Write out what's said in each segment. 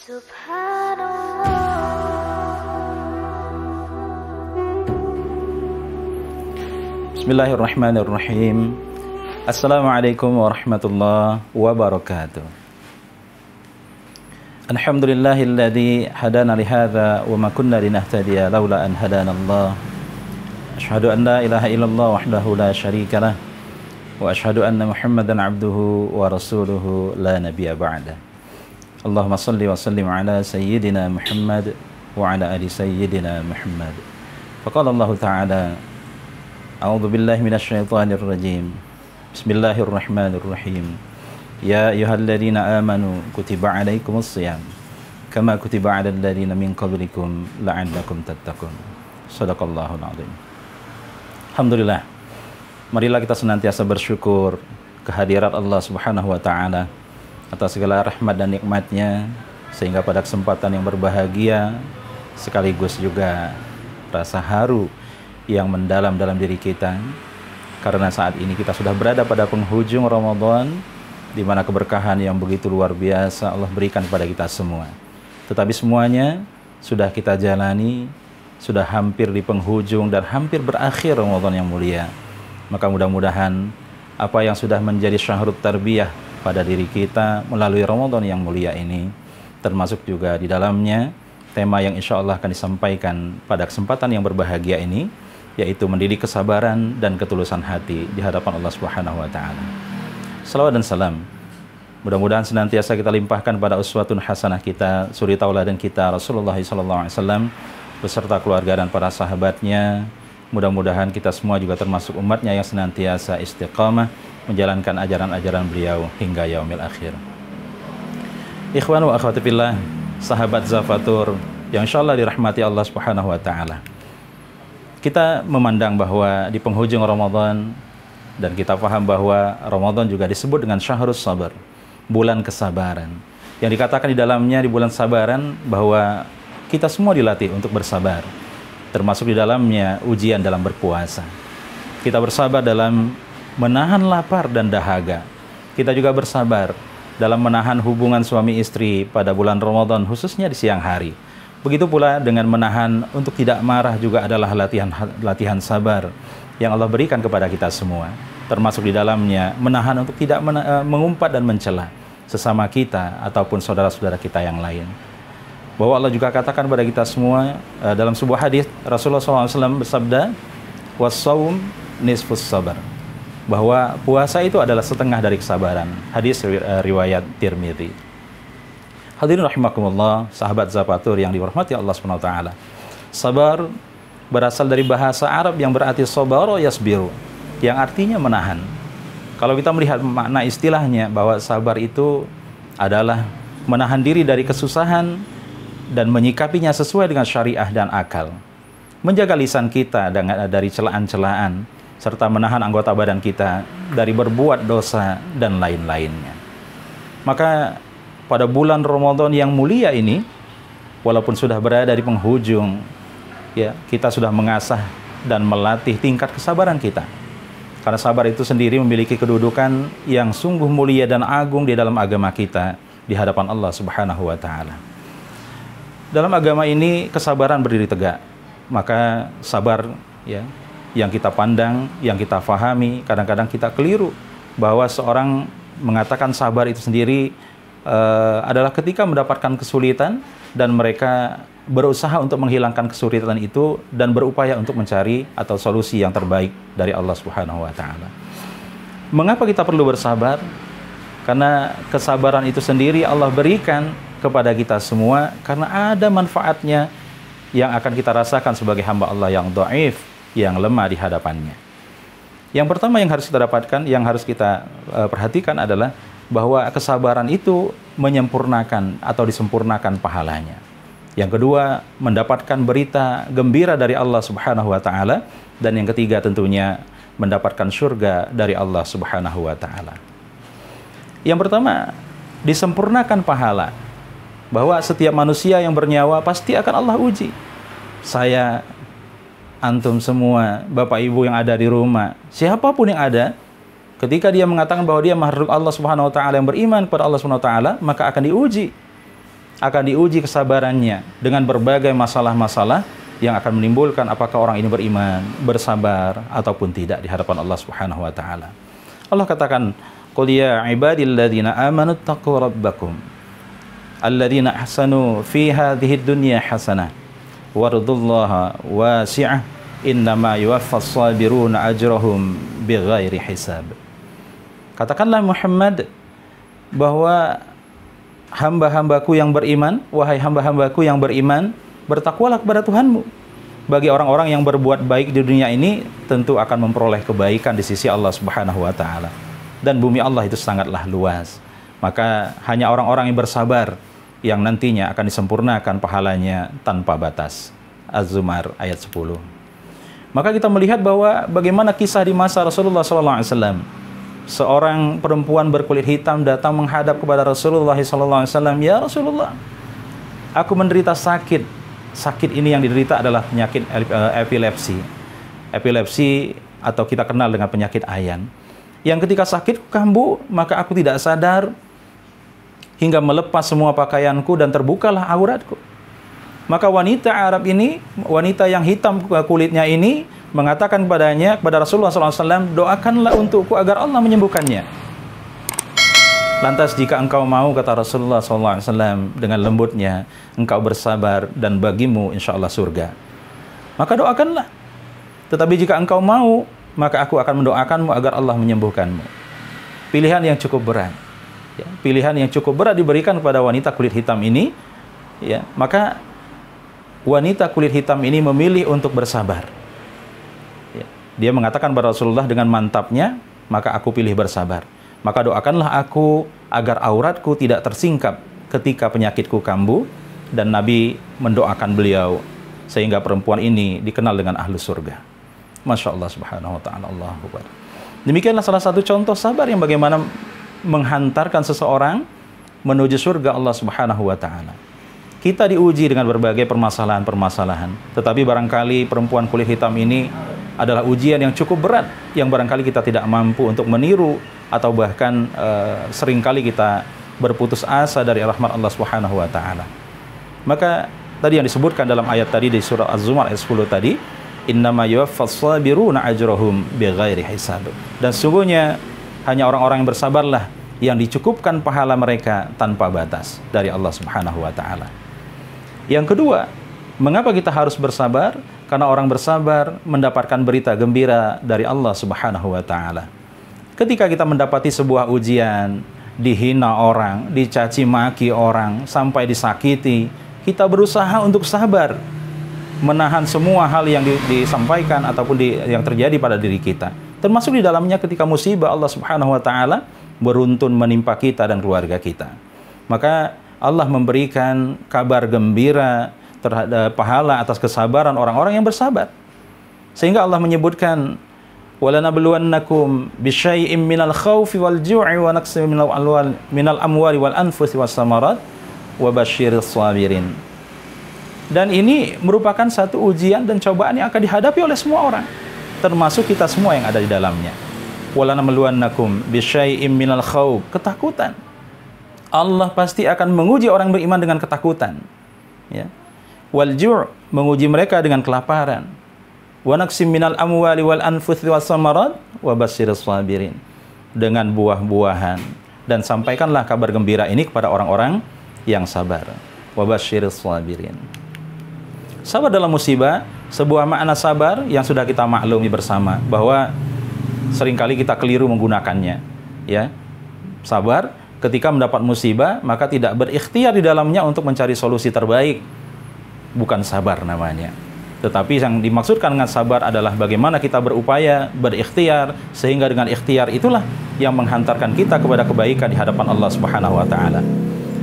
Bismillahirrahmanirrahim. Assalamualaikum warahmatullahi wabarakatuh. Alhamdulillahilladzi hadana lihadza wa ma kunna linahtadiya laula an hadanallah. Asyhadu an la ilaha illallah wahdahu la syarikalah wa asyhadu anna Muhammadan abduhu wa rasuluhu la nabiyya ba'da. Allahumma salli wa sallim ala sayyidina Muhammad wa ala ali sayyidina Muhammad. Faqala Allah Ta'ala, A'udzu billahi minasyaitonir rajim. Bismillahirrahmanirrahim. Ya ayyuhalladzina amanu kutiba 'alaikumus shiyam kama kutiba 'alal ladzina min qablikum la'allakum tattaqun. Shadaqallahul 'azim. Alhamdulillah. Marilah kita senantiasa bersyukur kehadirat Allah Subhanahu wa taala atas segala rahmat dan nikmatnya, sehingga pada kesempatan yang berbahagia sekaligus juga rasa haru yang mendalam dalam diri kita, karena saat ini kita sudah berada pada penghujung Ramadan, di mana keberkahan yang begitu luar biasa Allah berikan kepada kita semua. Tetapi semuanya sudah kita jalani, sudah hampir di penghujung dan hampir berakhir Ramadan yang mulia. Maka mudah-mudahan apa yang sudah menjadi syahrut tarbiyah pada diri kita melalui Ramadan yang mulia ini, termasuk juga di dalamnya tema yang insya Allah akan disampaikan pada kesempatan yang berbahagia ini, yaitu mendidik kesabaran dan ketulusan hati di hadapan Allah Subhanahu wa taala. Salawat dan salam mudah-mudahan senantiasa kita limpahkan pada uswatun hasanah kita, suri tauladan kita Rasulullah SAW beserta keluarga dan para sahabatnya. Mudah-mudahan kita semua juga termasuk umatnya yang senantiasa istiqamah menjalankan ajaran-ajaran beliau hingga yaumil akhir. Ikhwan wa akhwati fillah, sahabat Zafatur yang insyaallah dirahmati Allah Subhanahu wa taala. Kita memandang bahwa di penghujung Ramadan, dan kita paham bahwa Ramadan juga disebut dengan syahrus sabar, bulan kesabaran. Yang dikatakan di dalamnya di bulan sabaran bahwa kita semua dilatih untuk bersabar, termasuk di dalamnya ujian dalam berpuasa. Kita bersabar dalam menahan lapar dan dahaga. Kita juga bersabar dalam menahan hubungan suami istri pada bulan Ramadan, khususnya di siang hari. Begitu pula dengan menahan untuk tidak marah juga adalah latihan sabar yang Allah berikan kepada kita semua. Termasuk di dalamnya menahan untuk tidak mengumpat dan mencela sesama kita ataupun saudara-saudara kita yang lain. Bahwa Allah juga katakan kepada kita semua dalam sebuah hadis, Rasulullah SAW bersabda, "Was-shaum nisfus sabar." Bahwa puasa itu adalah setengah dari kesabaran. Hadis riwayat Tirmidzi. Hadirin rahimakumullah, sahabat Zafatur yang dirahmati Allah Subhanahu wa taala. Sabar berasal dari bahasa Arab yang berarti sabara yasbiru, yang artinya menahan. Kalau kita melihat makna istilahnya, bahwa sabar itu adalah menahan diri dari kesusahan dan menyikapinya sesuai dengan syariah dan akal. Menjaga lisan kita dari celaan-celaan, serta menahan anggota badan kita dari berbuat dosa dan lain-lainnya. Maka pada bulan Ramadan yang mulia ini, walaupun sudah berada di penghujung, ya, kita sudah mengasah dan melatih tingkat kesabaran kita. Karena sabar itu sendiri memiliki kedudukan yang sungguh mulia dan agung di dalam agama kita di hadapan Allah Subhanahu wa taala. Dalam agama ini kesabaran berdiri tegak. Maka sabar, ya, yang kita pandang, yang kita fahami, kadang-kadang kita keliru bahwa seorang mengatakan sabar itu sendiri adalah ketika mendapatkan kesulitan dan mereka berusaha untuk menghilangkan kesulitan itu dan berupaya untuk mencari atau solusi yang terbaik dari Allah Subhanahu wa taala. Mengapa kita perlu bersabar? Karena kesabaran itu sendiri Allah berikan kepada kita semua karena ada manfaatnya yang akan kita rasakan sebagai hamba Allah yang dhaif, yang lemah di hadapannya. Yang pertama yang harus kita dapatkan, yang harus kita perhatikan adalah bahwa kesabaran itu menyempurnakan atau disempurnakan pahalanya. Yang kedua, mendapatkan berita gembira dari Allah Subhanahu wa taala, dan yang ketiga tentunya mendapatkan surga dari Allah Subhanahu wa taala. Yang pertama, disempurnakan pahala. Bahwa setiap manusia yang bernyawa pasti akan Allah uji. Saya, antum semua, Bapak Ibu yang ada di rumah, siapapun yang ada, ketika dia mengatakan bahwa dia makhluk Allah Subhanahu wa taala yang beriman kepada Allah Subhanahu wa taala, maka akan diuji. akan diuji kesabarannya dengan berbagai masalah-masalah yang akan menimbulkan apakah orang ini beriman, bersabar ataupun tidak di hadapan Allah Subhanahu wa taala. Allah katakan, "Qul ya ibadilladzina amanu taqu rabbakum alladzina ahsanu fi hadhihi dunya hasanah wardullaha wasi'ah innama yuwaffas sabiruna ajrahum bighairi hisab." Katakanlah Muhammad bahwa hamba-hambaku yang beriman, wahai hamba-hambaku yang beriman, bertakwalah kepada Tuhanmu. Bagi orang-orang yang berbuat baik di dunia ini tentu akan memperoleh kebaikan di sisi Allah Subhanahu wa taala. Dan bumi Allah itu sangatlah luas. Maka hanya orang-orang yang bersabar yang nantinya akan disempurnakan pahalanya tanpa batas. Az-Zumar ayat 10. Maka kita melihat bahwa bagaimana kisah di masa Rasulullah SAW. Seorang perempuan berkulit hitam datang menghadap kepada Rasulullah SAW. Ya Rasulullah, aku menderita sakit. Sakit ini yang diderita adalah penyakit epilepsi. Epilepsi atau kita kenal dengan penyakit ayan. Yang ketika sakit kambuh, maka aku tidak sadar hingga melepas semua pakaianku dan terbukalah auratku. Maka wanita Arab ini, wanita yang hitam kulitnya ini mengatakan kepada Rasulullah SAW, doakanlah untukku agar Allah menyembuhkannya. Lantas jika engkau mau, kata Rasulullah SAW dengan lembutnya, engkau bersabar dan bagimu insya Allah surga, maka doakanlah. Tetapi jika engkau mau, maka aku akan mendoakanmu agar Allah menyembuhkanmu. Pilihan yang cukup berat, ya, pilihan yang cukup berat diberikan kepada wanita kulit hitam ini, ya. Maka wanita kulit hitam ini memilih untuk bersabar, ya. Dia mengatakan kepada Rasulullah dengan mantapnya, maka aku pilih bersabar. Maka doakanlah aku agar auratku tidak tersingkap ketika penyakitku kambuh. Dan Nabi mendoakan beliau sehingga perempuan ini dikenal dengan ahlu surga. Masya Allah subhanahu wa ta'ala. Allahu Akbar. Demikianlah salah satu contoh sabar yang bagaimana menghantarkan seseorang menuju surga Allah subhanahu wa ta'ala. Kita diuji dengan berbagai permasalahan-permasalahan. Tetapi barangkali perempuan kulit hitam ini adalah ujian yang cukup berat, yang barangkali kita tidak mampu untuk meniru, atau bahkan seringkali kita berputus asa dari rahmat Allah Subhanahu wa taala. Maka tadi yang disebutkan dalam ayat tadi di surah Az-Zumar ayat 10 tadi, innama yuwaffas sabiruna ajrahum bighairi hisab. Dan sesungguhnya hanya orang-orang yang bersabarlah yang dicukupkan pahala mereka tanpa batas dari Allah Subhanahu wa taala. Yang kedua, mengapa kita harus bersabar? Karena orang bersabar mendapatkan berita gembira dari Allah Subhanahu wa taala. Ketika kita mendapati sebuah ujian, dihina orang, dicaci maki orang, sampai disakiti, kita berusaha untuk sabar, menahan semua hal yang disampaikan ataupun yang terjadi pada diri kita. Termasuk di dalamnya ketika musibah Allah Subhanahu wa taala beruntun menimpa kita dan keluarga kita. Maka Allah memberikan kabar gembira terhadap pahala atas kesabaran orang-orang yang bersabar. Sehingga Allah menyebutkan, وَلَنَبْلُوَنَّكُمْ بِشَيْءٍ مِّنَ الْخَوْفِ وَالْجُوعِ وَنَقْصٍ مِّنَ الْأَمْوَالِ وَالْأَنْفُسِ وَالثَّمَرَاتِ وَبَشِّرِ الصَّابِرِينَ. Dan ini merupakan satu ujian dan cobaan yang akan dihadapi oleh semua orang, termasuk kita semua yang ada di dalamnya. وَلَنَبْلُوَنَّكُمْ بِشَيْءٍ مِّنَ الْخَوْفِ, ketakutan. Allah pasti akan menguji orang beriman dengan ketakutan, ya. Wal-ju', menguji mereka dengan kelaparan. Wa naqsim minal amwali wal anfusi was samarat wa basyirus sabirin, dengan buah-buahan, dan sampaikanlah kabar gembira ini kepada orang-orang yang sabar. Wa basyirus sabirin. Sabar dalam musibah, sebuah makna sabar yang sudah kita maklumi bersama bahwa seringkali kita keliru menggunakannya, ya. Sabar ketika mendapat musibah maka tidak berikhtiar di dalamnya untuk mencari solusi terbaik, bukan sabar namanya. Tetapi yang dimaksudkan dengan sabar adalah bagaimana kita berupaya, berikhtiar, sehingga dengan ikhtiar itulah yang menghantarkan kita kepada kebaikan di hadapan Allah Subhanahu wa taala.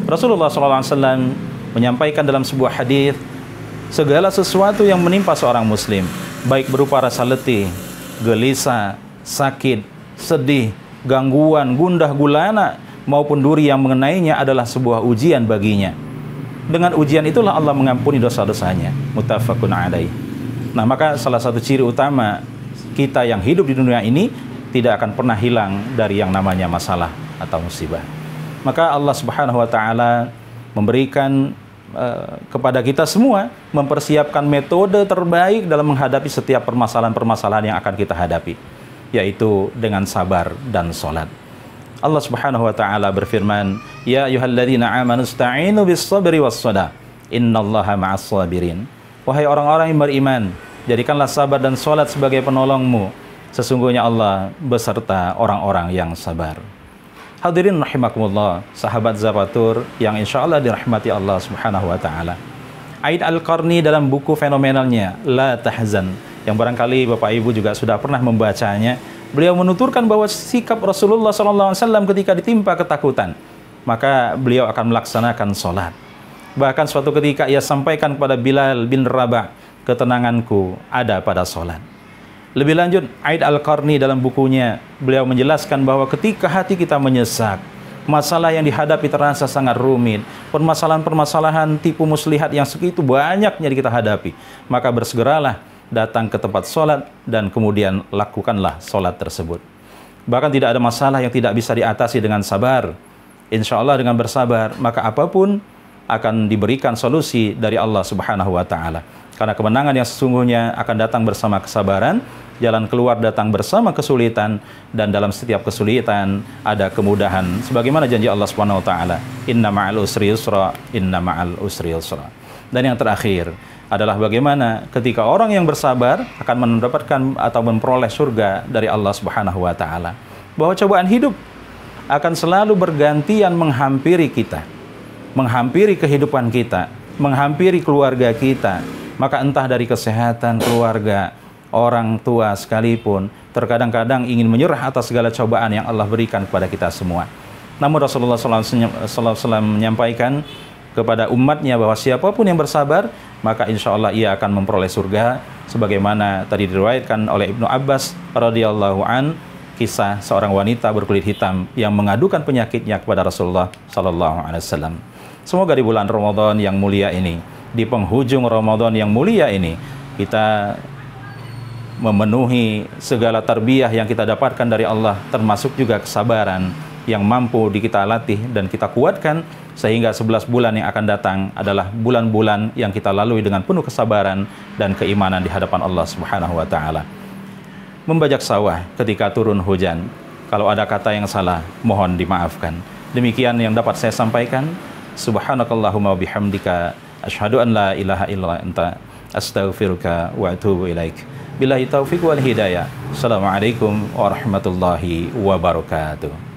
Rasulullah SAW menyampaikan dalam sebuah hadis, segala sesuatu yang menimpa seorang muslim, baik berupa rasa letih, gelisah, sakit, sedih, gangguan, gundah gulana maupun duri yang mengenainya adalah sebuah ujian baginya. Dengan ujian itulah Allah mengampuni dosa-dosanya. Muttafaqun alaih. Nah, maka salah satu ciri utama kita yang hidup di dunia ini tidak akan pernah hilang dari yang namanya masalah atau musibah. Maka Allah Subhanahu wa taala memberikan kepada kita semua, mempersiapkan metode terbaik dalam menghadapi setiap permasalahan-permasalahan yang akan kita hadapi, yaitu dengan sabar dan sholat. Allah Subhanahu wa taala berfirman, "Ya ayyuhalladzina amanu ista'inu bis-sabri was-shalah, innallaha ma'as sabirin." Wahai orang-orang yang beriman, jadikanlah sabar dan sholat sebagai penolongmu. Sesungguhnya Allah beserta orang-orang yang sabar. Hadirin rahimakumullah, sahabat Zabatur yang insya Allah dirahmati Allah Subhanahu wa taala. Aid Al-Qarni dalam buku fenomenalnya La Tahzan, yang barangkali Bapak Ibu juga sudah pernah membacanya, beliau menuturkan bahwa sikap Rasulullah SAW ketika ditimpa ketakutan, maka beliau akan melaksanakan sholat. Bahkan suatu ketika ia sampaikan kepada Bilal bin Rabah, ketenanganku ada pada sholat. Lebih lanjut, Aid Al-Qarni dalam bukunya, beliau menjelaskan bahwa ketika hati kita menyesak, masalah yang dihadapi terasa sangat rumit, permasalahan-permasalahan tipu muslihat yang segitu banyaknya kita hadapi, maka bersegeralah datang ke tempat sholat dan kemudian lakukanlah sholat tersebut. Bahkan tidak ada masalah yang tidak bisa diatasi dengan sabar. Insya Allah dengan bersabar, maka apapun akan diberikan solusi dari Allah Subhanahu wa taala. Karena kemenangan yang sesungguhnya akan datang bersama kesabaran, jalan keluar datang bersama kesulitan, dan dalam setiap kesulitan ada kemudahan. Sebagaimana janji Allah Subhanahu wa taala, "Inna ma'al usri yusra, inna ma'al usri yusra." Dan yang terakhir adalah bagaimana ketika orang yang bersabar akan mendapatkan atau memperoleh surga dari Allah Subhanahu wa taala. Bahwa cobaan hidup akan selalu bergantian menghampiri kita, menghampiri kehidupan kita, menghampiri keluarga kita. Maka entah dari kesehatan keluarga, orang tua sekalipun, terkadang-kadang ingin menyerah atas segala cobaan yang Allah berikan kepada kita semua. Namun Rasulullah SAW menyampaikan kepada umatnya bahwa siapapun yang bersabar, maka insya Allah ia akan memperoleh surga. Sebagaimana tadi diriwayatkan oleh Ibnu Abbas radhiyallahu an, kisah seorang wanita berkulit hitam yang mengadukan penyakitnya kepada Rasulullah SAW. Semoga di bulan Ramadan yang mulia ini, di penghujung Ramadan yang mulia ini, kita memenuhi segala tarbiyah yang kita dapatkan dari Allah, termasuk juga kesabaran yang mampu kita latih dan kita kuatkan, sehingga 11 bulan yang akan datang adalah bulan-bulan yang kita lalui dengan penuh kesabaran dan keimanan di hadapan Allah Subhanahu wa taala. Membajak sawah ketika turun hujan, kalau ada kata yang salah mohon dimaafkan. Demikian yang dapat saya sampaikan. Subhanakallahumma bihamdika asyhadu an la ilaha illa anta astaghfiruka wa atubu ilaik. Billahi taufiq wal hidayah. Assalamualaikum warahmatullahi wabarakatuh.